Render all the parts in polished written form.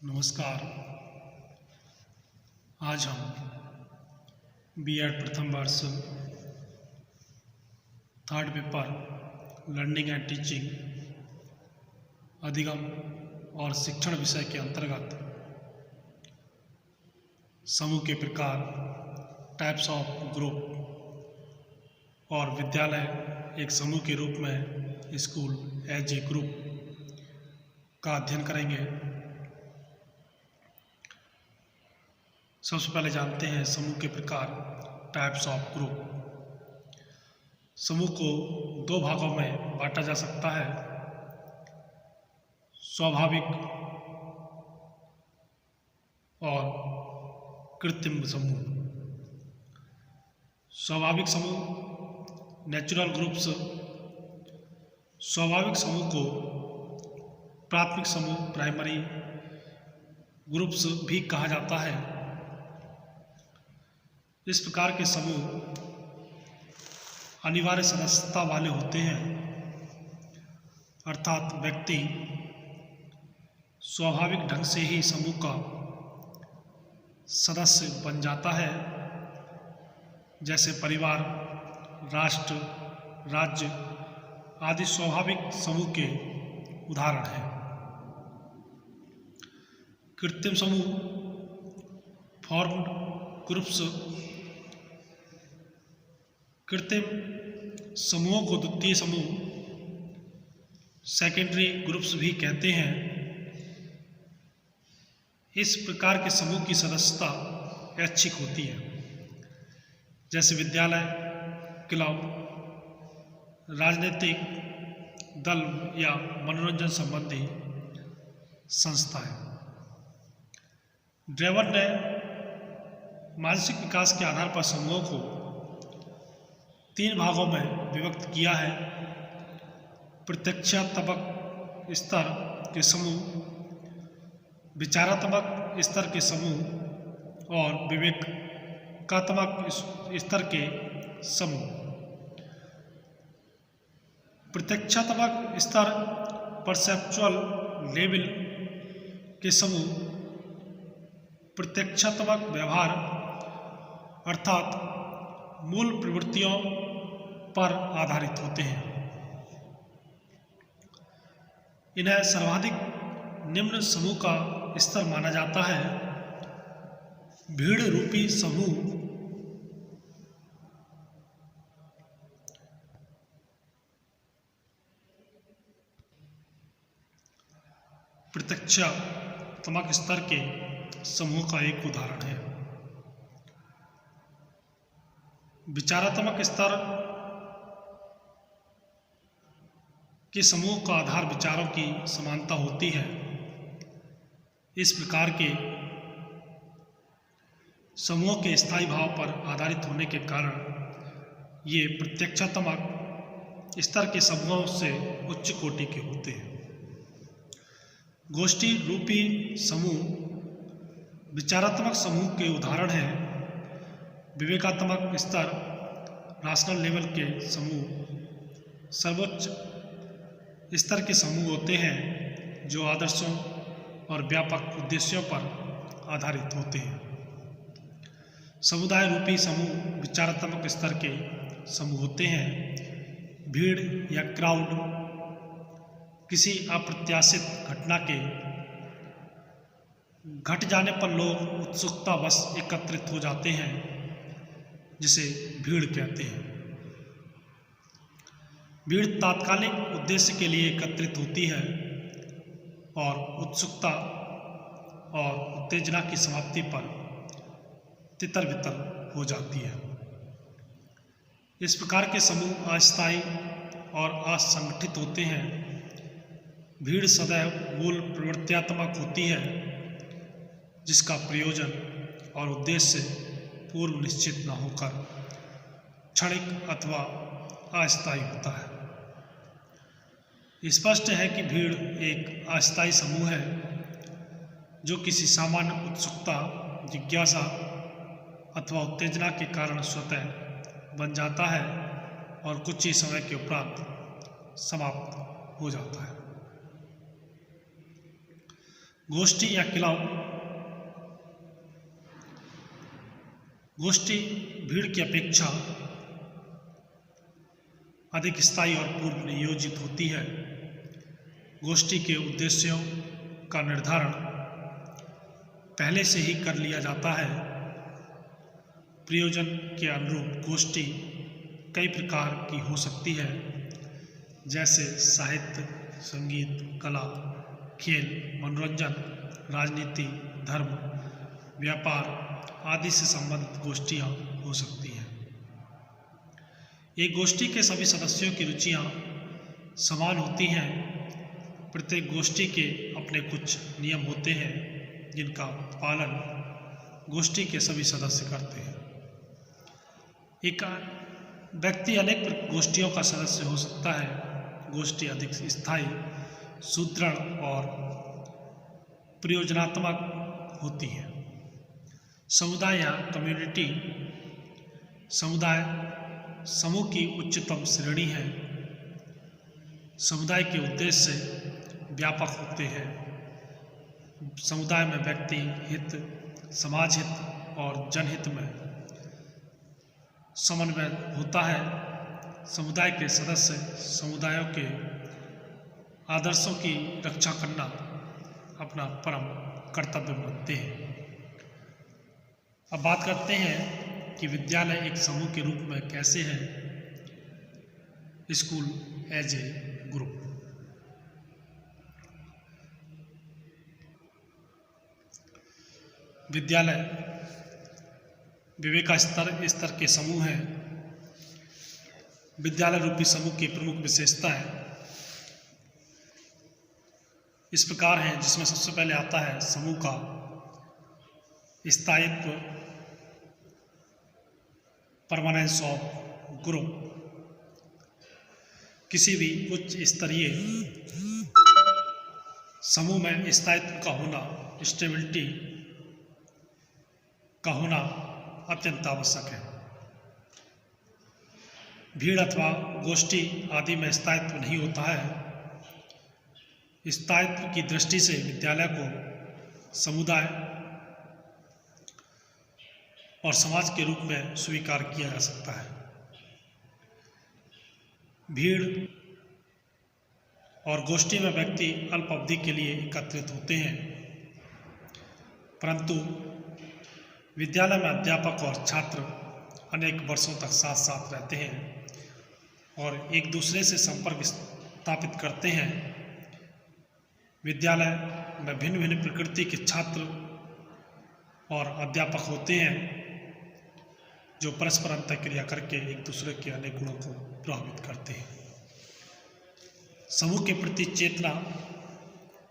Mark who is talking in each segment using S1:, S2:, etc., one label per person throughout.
S1: नमस्कार। आज हम बीएड प्रथम वर्ष third paper learning and teaching अधिगम और शिक्षण विषय के अंतर्गत समूह के प्रकार, टाइप्स ऑफ ग्रुप और विद्यालय एक समूह के रूप में स्कूल एज ए ग्रुप का अध्ययन करेंगे। सबसे पहले जानते हैं समूह के प्रकार, टाइप्स ऑफ ग्रुप। समूह को दो भागों में बांटा जा सकता है, स्वाभाविक और कृत्रिम समूह। स्वाभाविक समूह नेचुरल ग्रुप्स। स्वाभाविक समूह को प्राथमिक समूह प्राइमरी ग्रुप्स भी कहा जाता है। इस प्रकार के समूह अनिवार्य सदस्यता वाले होते हैं, अर्थात व्यक्ति स्वाभाविक ढंग से ही समूह का सदस्य बन जाता है, जैसे परिवार, राष्ट्र, राज्य आदि स्वाभाविक समूह के उदाहरण हैं। कृत्रिम समूह फॉर्म्ड ग्रुप्स। कृत्रिम समूहों को द्वितीय समूह सेकेंडरी ग्रुप्स भी कहते हैं। इस प्रकार के समूह की सदस्यता ऐच्छिक होती है, जैसे विद्यालय, क्लब, राजनीतिक दल या मनोरंजन संबंधी संस्थाएं। ड्रेवर ने मानसिक विकास के आधार पर समूहों को 3 भागों में विभक्त किया है: प्रत्यक्षात्मक स्तर के समूह, विचारात्मक स्तर के समूह और विवेकात्मक स्तर के समूह। प्रत्यक्षात्मक स्तर परसेप्चुअल लेवल के समूह प्रत्यक्षात्मक व्यवहार अर्थात मूल प्रवृत्तियों पर आधारित होते हैं। इन्हें सर्वाधिक निम्न समूह का स्तर माना जाता है। भीड़ रूपी समूह प्रत्यक्षात्मक स्तर के समूह का एक उदाहरण है। विचारात्मक स्तर के समूह का आधार विचारों की समानता होती है। इस प्रकार के समूहों के स्थायी भाव पर आधारित होने के कारण ये प्रत्यक्षात्मक स्तर के समूहों से उच्च कोटि के होते हैं। गोष्ठी रूपी समूह विचारात्मक समूह के उदाहरण हैं। विवेकात्मक स्तर राशनल लेवल के समूह सर्वोच्च स्तर के समूह होते हैं, जो आदर्शों और व्यापक उद्देश्यों पर आधारित होते हैं। समुदाय रूपी समूह विचारात्मक स्तर के समूह होते हैं। भीड़ या क्राउड किसी अप्रत्याशित घटना के घट जाने पर लोग उत्सुकतावश एकत्रित हो जाते हैं, जिसे भीड़ कहते हैं। भीड़ तात्कालिक उद्देश्य के लिए एकत्रित होती है और उत्सुकता और उत्तेजना की समाप्ति पर तितर-बितर हो जाती है। इस प्रकार के समूह अस्थायी और असंगठित होते हैं। भीड़ सदैव मूल प्रवृत्त्यात्मक होती है, जिसका प्रयोजन और उद्देश्य पूर्व निश्चित न होकर क्षणिक अथवा अस्थायी होता है। स्पष्ट है कि भीड़ एक अस्थायी समूह है, जो किसी सामान्य उत्सुकता, जिज्ञासा अथवा उत्तेजना के कारण स्वतः बन जाता है और कुछ ही समय के उपरांत समाप्त हो जाता है। गोष्ठी या क्लब। गोष्ठी भीड़ की अपेक्षा अधिक स्थायी और पूर्व नियोजित होती है। गोष्ठी के उद्देश्यों का निर्धारण पहले से ही कर लिया जाता है। प्रयोजन के अनुरूप गोष्ठी कई प्रकार की हो सकती है, जैसे साहित्य, संगीत, कला, खेल, मनोरंजन, राजनीति, धर्म, व्यापार आदि से संबंधित गोष्ठियाँ हो सकती हैं। एक गोष्ठी के सभी सदस्यों की रुचियाँ समान होती हैं। प्रत्येक गोष्ठी के अपने कुछ नियम होते हैं जिनका पालन गोष्ठी के सभी सदस्य करते हैं। एक व्यक्ति अनेक गोष्ठियों का सदस्य हो सकता है। गोष्ठी अधिक स्थायी, सुदृढ़ और प्रयोजनात्मक होती है। समुदाय या कम्युनिटी। समुदाय समूह की उच्चतम श्रेणी है। समुदाय के उद्देश्य व्यापक होते हैं। समुदाय में व्यक्ति हित, समाज हित और जनहित में समन्वय होता है। समुदाय के सदस्य समुदायों के आदर्शों की रक्षा करना अपना परम कर्तव्य मानते हैं। अब बात करते हैं कि विद्यालय एक समूह के रूप में कैसे है। School as a group. विद्यालय विवेक स्तर के समूह हैं। विद्यालय रूपी समूह की प्रमुख विशेषता है इस प्रकार है, जिसमें सबसे पहले आता है समूह का स्थायित्व, परमानेंस ऑफ ग्रुप। किसी भी उच्च स्तरीय समूह में स्थायित्व का होना, स्टेबिलिटी का होना अत्यंत आवश्यक है। भीड़ अथवा गोष्ठी आदि में स्थायित्व नहीं होता है। स्थायित्व की दृष्टि से विद्यालय को समुदाय और समाज के रूप में स्वीकार किया जा सकता है। भीड़ और गोष्ठी में व्यक्ति अल्प अवधि के लिए एकत्रित होते हैं, परंतु विद्यालय में अध्यापक और छात्र अनेक वर्षों तक साथ साथ रहते हैं और एक दूसरे से संपर्क स्थापित करते हैं। विद्यालय में भिन्न भिन्न प्रकृति के छात्र और अध्यापक होते हैं जो परस्पर अंतःक्रिया करके एक दूसरे के अनेक गुणों को प्रभावित करते हैं। समूह के प्रति चेतना,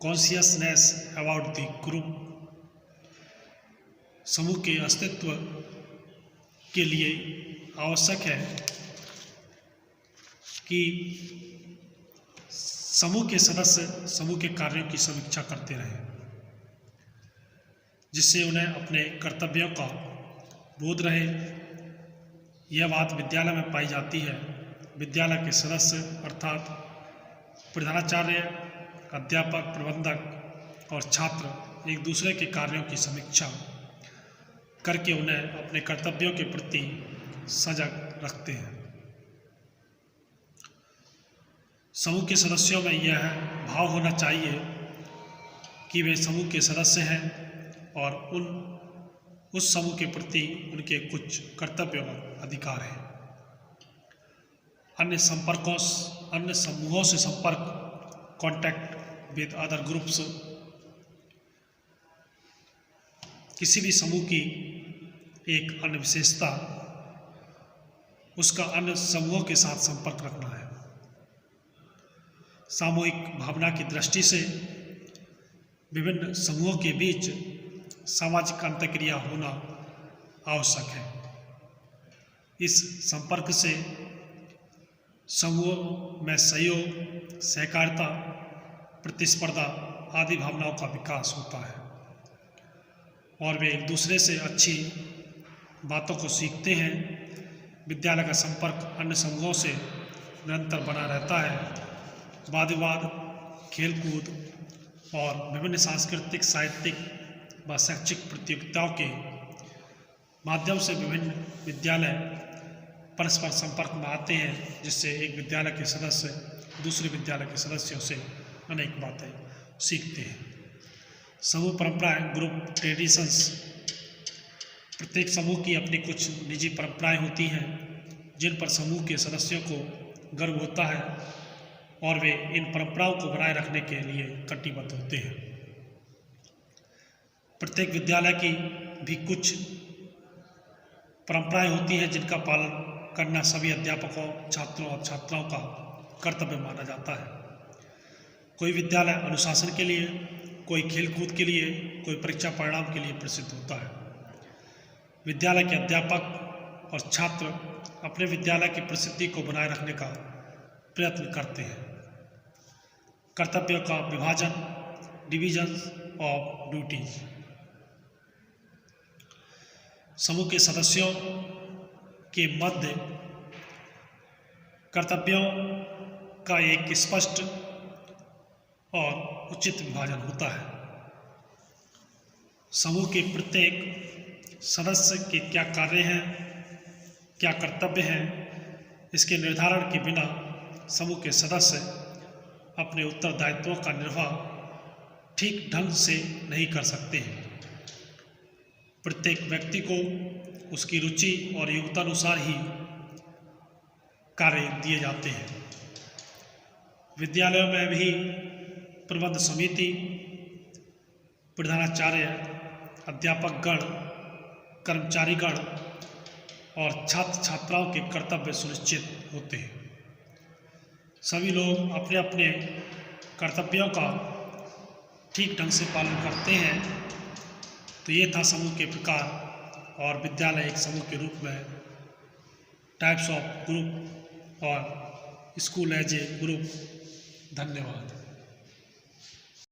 S1: कॉन्शियसनेस अबाउट द ग्रुप, समूह के अस्तित्व के लिए आवश्यक है कि समूह के सदस्य समूह के कार्यों की समीक्षा करते रहें, जिससे उन्हें अपने कर्तव्यों का बोध रहे। यह बात विद्यालय में पाई जाती है। विद्यालय के सदस्य अर्थात प्रधानाचार्य, अध्यापक, प्रबंधक और छात्र एक दूसरे के कार्यों की समीक्षा करके उन्हें अपने कर्तव्यों के प्रति सजग रखते हैं। समूह के सदस्यों में यह भाव होना चाहिए कि वे समूह के सदस्य हैं और उस समूह के प्रति उनके कुछ कर्तव्य और अधिकार हैं। अन्य समूहों से संपर्क, कॉन्टैक्ट विद अदर ग्रुप्स। किसी भी समूह की एक अन्य विशेषता उसका अन्य समूहों के साथ संपर्क रखना है। सामूहिक भावना की दृष्टि से विभिन्न समूहों के बीच सामाजिक अंतःक्रिया होना आवश्यक है। इस संपर्क से समूह में सहयोग, सहकारिता, प्रतिस्पर्धा आदि भावनाओं का विकास होता है और वे एक दूसरे से अच्छी बातों को सीखते हैं। विद्यालय का संपर्क अन्य समूहों से निरंतर बना रहता है। वाद विवाद, खेलकूद और विभिन्न सांस्कृतिक, साहित्यिक व शैक्षिक प्रतियोगिताओं के माध्यम से विभिन्न विद्यालय परस्पर संपर्क में आते हैं, जिससे एक विद्यालय के सदस्य दूसरे विद्यालय के सदस्यों से अनेक बातें सीखते हैं। समूह परंपराएं, ग्रुप ट्रेडिशंस। प्रत्येक समूह की अपनी कुछ निजी परंपराएं होती हैं जिन पर समूह के सदस्यों को गर्व होता है और वे इन परंपराओं को बनाए रखने के लिए कटिबद्ध होते हैं। प्रत्येक विद्यालय की भी कुछ परंपराएं होती हैं जिनका पालन करना सभी अध्यापकों, छात्रों और छात्राओं का कर्तव्य माना जाता है। कोई विद्यालय अनुशासन के लिए, कोई खेलकूद के लिए, कोई परीक्षा परिणाम के लिए प्रसिद्ध होता है। विद्यालय के अध्यापक और छात्र अपने विद्यालय की प्रसिद्धि को बनाए रखने का प्रयत्न करते हैं। कर्तव्यों का विभाजन, डिवीजन ऑफ ड्यूटीज। समूह के सदस्यों के मध्य कर्तव्यों का एक स्पष्ट और उचित विभाजन होता है। समूह के प्रत्येक सदस्य के क्या कार्य हैं, क्या कर्तव्य हैं, इसके निर्धारण के बिना समूह के सदस्य अपने उत्तरदायित्वों का निर्वाह ठीक ढंग से नहीं कर सकते हैं। प्रत्येक व्यक्ति को उसकी रुचि और योग्यता अनुसार ही कार्य दिए जाते हैं। विद्यालयों में भी प्रबंध समिति, प्रधानाचार्य, अध्यापक गण, कर्मचारीगण और छात्र छात्राओं के कर्तव्य सुनिश्चित होते हैं। सभी लोग अपने अपने कर्तव्यों का ठीक ढंग से पालन करते हैं। तो ये था समूह के प्रकार और विद्यालय एक समूह के रूप में, टाइप्स ऑफ ग्रुप और स्कूल एज ए ग्रुप। धन्यवाद।